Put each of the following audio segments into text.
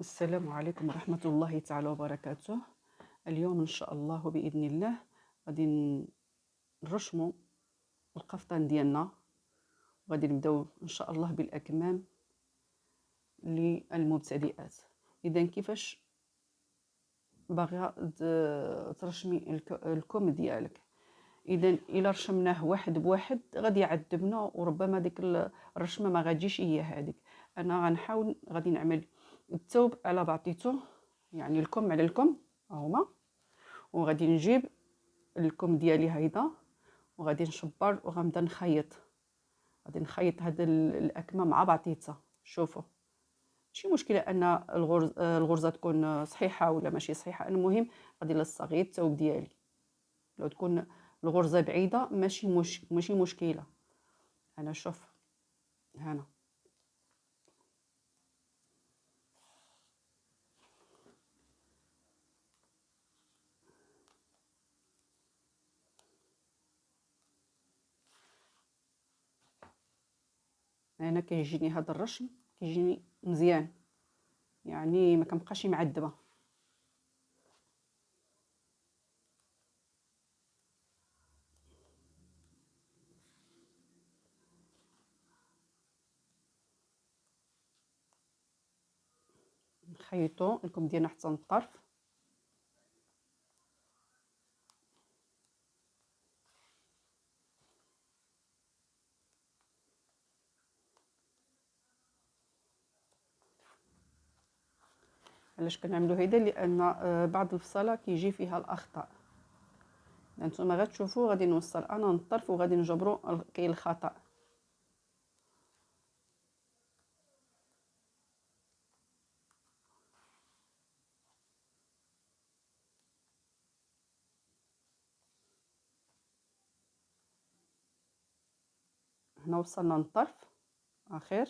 السلام عليكم ورحمة الله تعالى وبركاته. اليوم إن شاء الله بإذن الله غادي نرشمو القفطان ديالنا، وغادي نبداو إن شاء الله بالأكمام للمبتدئات. إذا كيفاش باغية ترشمي الكم ديالك؟ إذا إلا رشمناه واحد بواحد غادي يعذبنا، وربما ديك الرشمة ما غاديش هي هذيك. أنا غنحاول غادي نعمل الثوب على بعضيتو، يعني الكم على الكم هما، وغادي نجيب الكم ديالي هيدا وغادي نشبر وغنبدا غادي نخيط هاد الاكمام مع بعضيتها. شوفوا، ماشي مشكله ان الغرزه تكون صحيحه ولا ماشي صحيحه، المهم غادي نلصق الثوب ديالي. لو تكون الغرزه بعيده ماشي مشكله. انا شوف هنا كيجيني هذا الرشم، كيجيني مزيان، يعني ما كنبقاش معذبه. نخيطوا الكم ديالنا حتى للطرف. علاش كنعملوا هيدا؟ لان بعض الفصاله كيجي فيها الاخطاء. انتما غتشوفوا غادي نوصل انا للطرف وغادي نجبروا كاين الخطا. هنا وصلنا للطرف اخر.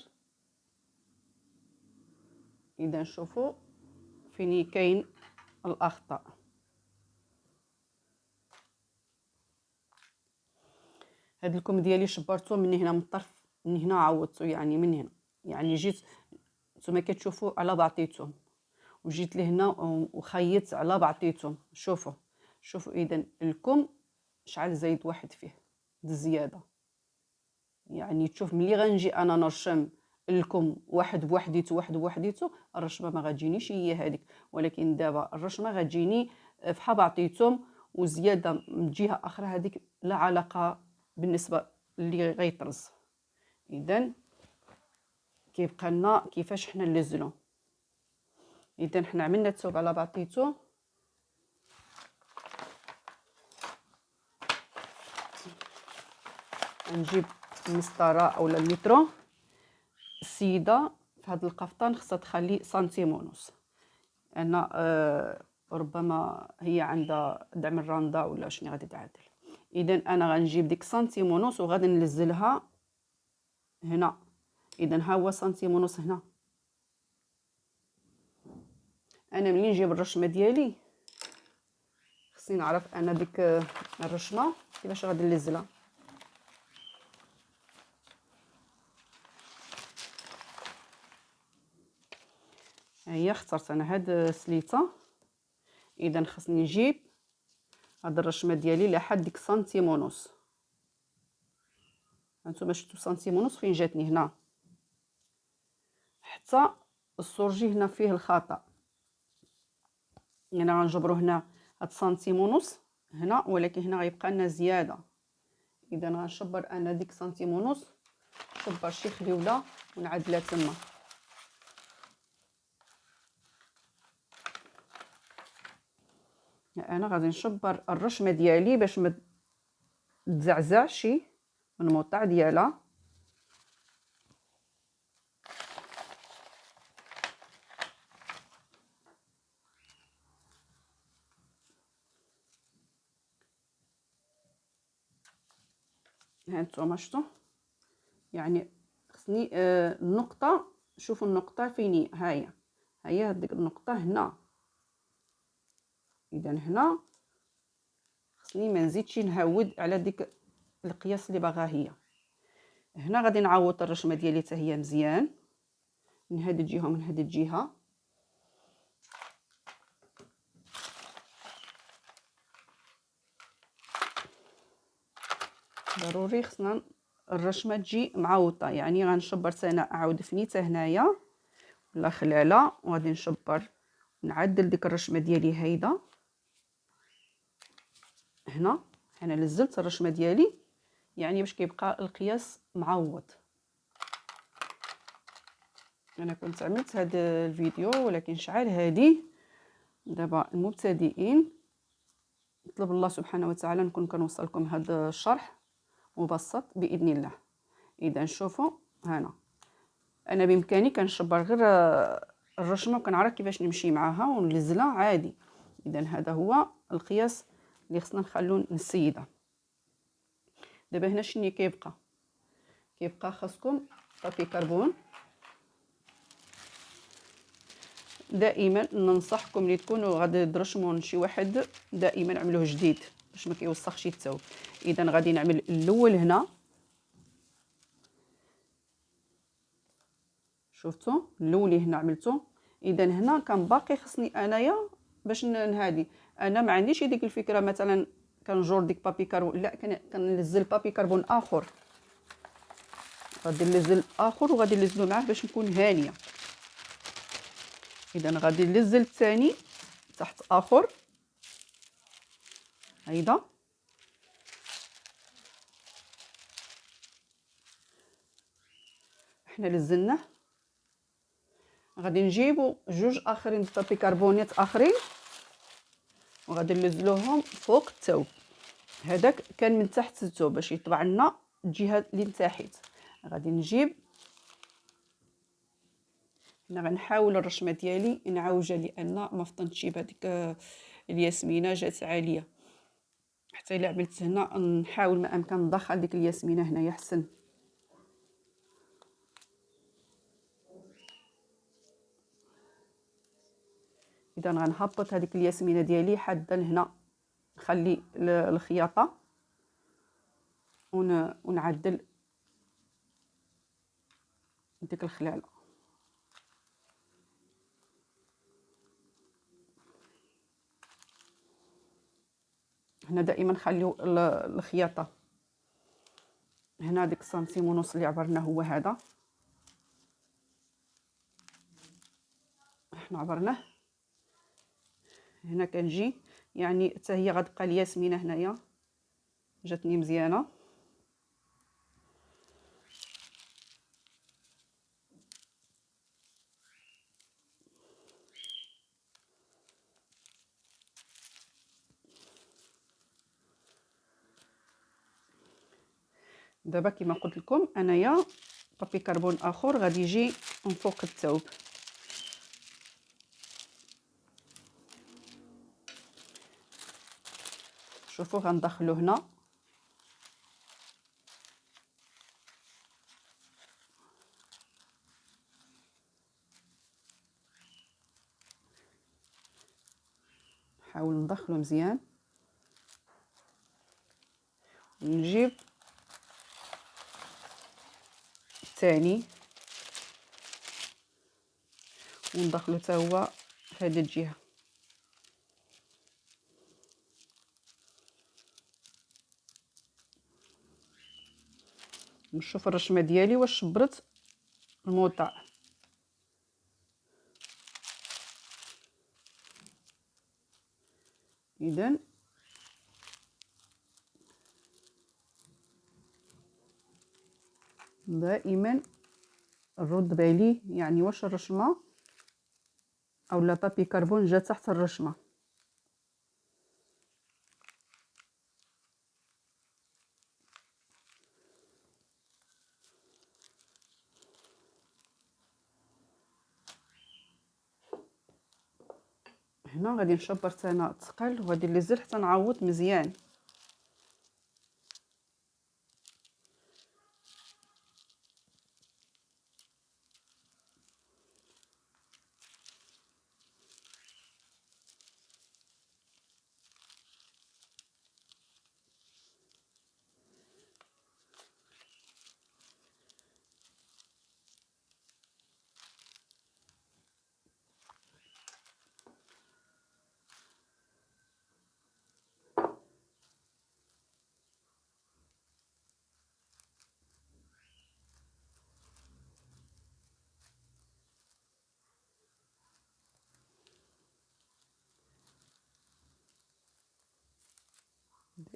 اذا نشوفوا فين كاين الاخطاء. هاد الكم ديالي شبرته من هنا من الطرف، من هنا عوضته، يعني من هنا، يعني جيت نتوما كتشوفوا على بعضيتهم، وجيت لهنا وخيطت على بعضيتهم. شوفوا اذا الكم شحال زايد واحد فيه الزياده. يعني تشوف ملي غنجي انا نرشم الكم واحد بوحديتو الرشمه ما غتجينيش هي هذيك، ولكن دابا الرشمه غتجيني فحال بعطيتهم وزياده من جهه اخرى، هذيك لا علاقه بالنسبه اللي غيطرز. اذا كيبقى لنا كيفاش حنا نلزلو. اذا حنا عملنا الثوب على بعضيتو. نجيب المسطره اولا المترو. السيده في هذا القفطان خصها تخلي سنتيم ونص. انا ربما هي عندها دعم الرنده ولا شنو غادي تعدل. اذا انا غنجيب ديك سنتيم ونص وغادي نلزلها هنا. اذا ها هو سنتيم ونص هنا. انا ملي نجيب الرشمه ديالي خصني نعرف انا ديك الرشمه كيفاش غادي نلزلها. هي اخترت انا هاد السليته. اذا خصني نجيب هاد الرشمه ديالي لحد ديك سنتيم ونص. هانتوما شفتوا سنتيم ونص فين جاتني هنا، حتى السورجي هنا فيه الخطا. يعني غنجبرو هنا هاد سنتيم ونص هنا، ولكن هنا غيبقى لنا زياده. اذا غنشبر انا ديك سنتيم ونص، شبر شي خليوله ونعدلها تما. انا غادي نشبر الرشمه ديالي باش ما تزعزعش من الموطع ديالها. هانتوما شفتوا، يعني خصني النقطه. شوفوا النقطه فين ها هي هذيك النقطه هنا. اذا هنا خصني ما نزيدش نهود على ديك القياس اللي باغا هي. هنا غادي نعوض الرشمه ديالي حتى هي مزيان من هاد الجهه ومن هاد الجهه. ضروري خصنا الرشمه تجي معوطه، يعني غنشبر انا عاود فنيته هنايا ولا خلاله، وغادي نشبر نعدل ديك الرشمه ديالي هايده هنا. انا نزلت الرشمه ديالي يعني باش كيبقى القياس معوض. انا كنت عملت هذا الفيديو ولكن شحال هادي دابا المبتدئين نطلب الله سبحانه وتعالى نكون كنوصل لكم هذا الشرح مبسط باذن الله. اذا شوفوا هنا انا بامكاني كنشبر غير الرشمه وكنعرف كيفاش نمشي معاها ونلزلها عادي. اذا هذا هو القياس اللي خصنا نخلو للسيده. دابا هنا شنو كيبقى خاصكم بابي كربون. دائما ننصحكم ملي تكونوا غادي ترشموا شي واحد دائما عملوه جديد باش ما كيوسخش الثوب. اذا غادي نعمل الاول هنا، شفتوا الاولي هنا عملته. اذا هنا كان باقي خصني انايا باش نهادي. انا ما عنديش ديك الفكره مثلا كنجور ديك بابي كربون، لا كننزل بابي كربون اخر، غادي ننزل اخر وغادي ننزلو معاه باش نكون هانيه. اذا غادي ننزل الثاني تحت اخر هيدا، حنا نزلناه. غادي نجيبو جوج اخرين بابي كربونيت اخرين وغادي ننزلوهم فوق الثوب. هذاك كان من تحت الثوب باش يطبع لنا الجهه اللي تحت. غادي نجيب هنا غنحاول الرشمه ديالي نعوجها لان ما فطنتش بهذيك الياسمينه جات عاليه. حتى الا عملت هنا نحاول ما امكن ندخل ديك الياسمينه هنايا حسن. اذا غنهبط هذيك الياسمينه ديالي حدا هنا، نخلي الخياطه ونعدل ديك الخلاله. هنا دائما نخليو الخياطه هنا ديك سنتيم ونص اللي عبرنا هو هذا، حنا عبرناه. هنا كنجي يعني حتى هي غتبقى الياسمينه هنايا جاتني مزيانه. دابا كما قلت لكم انايا بابي كربون اخر غادي يجي من فوق الثوب. شوفوا غندخلو هنا نحاول ندخلو مزيان. نجيب الثاني وندخلو حتى هو في هذه الجهه. نشوف الرشمه ديالي واش شبرت الموطع. اذا دائما نرد بالي يعني واش الرشمه او لا بابي كربون جا تحت الرشمه. هنا غادي نشبر انا الثقل وغادي نلزل حتى نعوض مزيان.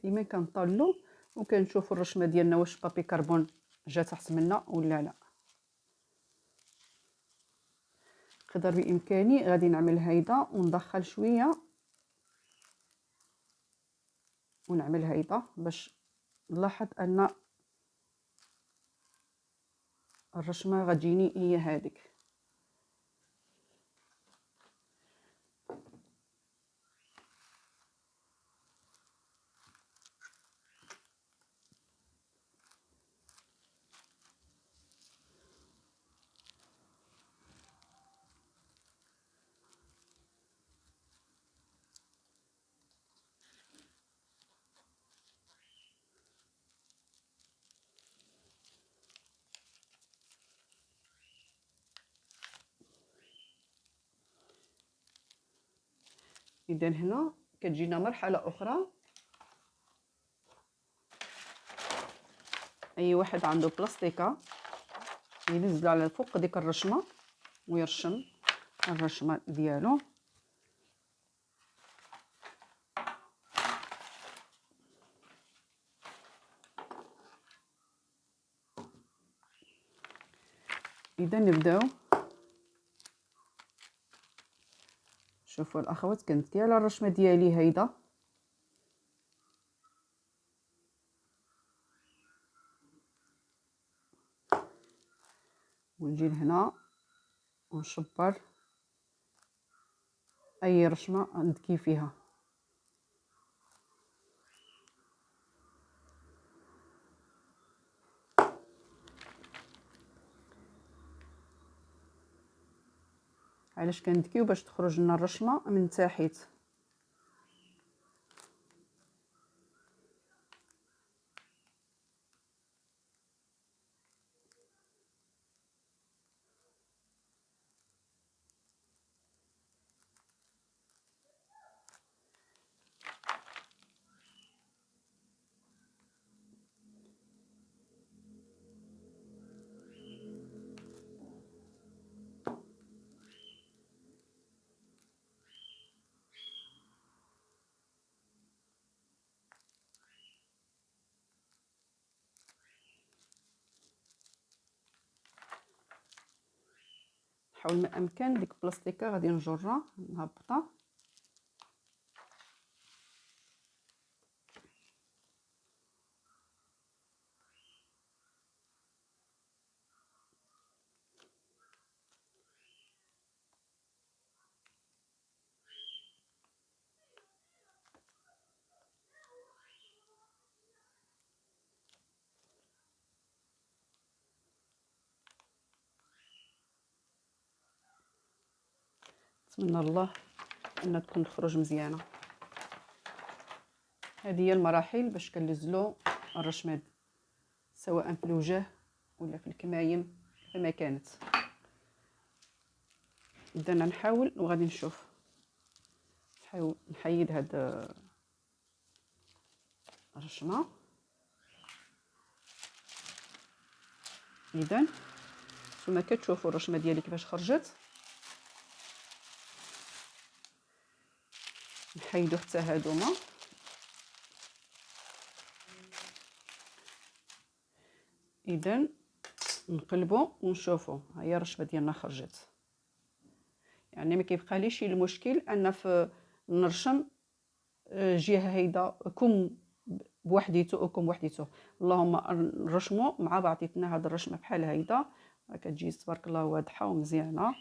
ديما كنطالو وكنشوفوا الرشمه ديالنا واش بابي كربون جا تحت منا ولا لا. قدر بامكاني غادي نعمل هيدا وندخل شويه ونعمل هيدا باش نلاحظ ان الرشمه غتجيني هي هذيك. اذا هنا كتجينا مرحله اخرى، اي واحد عنده بلاستيكه ينزل على فوق ديك الرشمه ويرشم الرشمه ديالو. اذا نبداو. شوفوا الاخوات كندير على الرشمه ديالي هيدا ونجي لهنا ونشبر اي رشمه ندكي فيها. علاش كندكيو؟ باش تخرج لنا الرشمه من تحت. حاول ما امكن ديك البلاستيكه غادي نجرها نهبطها. نتمنى الله ان تكون تخرج مزيانه. هذه هي المراحل باش كنلزلو الرشمه سواء في الوجه ولا في الكمايم كما كانت. اذا نحاول وغادي نشوف، نحاول نحيد هاد الرشمه. اذا نتوما كتشوفوا الرشمه ديالي كيفاش خرجت. نحيدو حتى هادوما. اذا نقلبوا ونشوفوا ها هي الرشمه ديالنا خرجت. يعني ما كيبقى ليش المشكل ان في نرشم جهه هيدا كم بوحديته وكم بوحديته. اللهم نرشموا مع بعضياتنا. هاد الرشمه بحال هيدا كتجي تبارك الله واضحه ومزيانه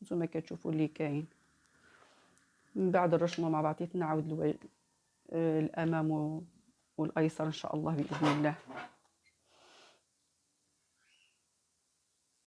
وانتم كتشوفوا اللي كاين. من بعد الرشمه مع بعضياتنا نعاود الامام والايسر ان شاء الله باذن الله.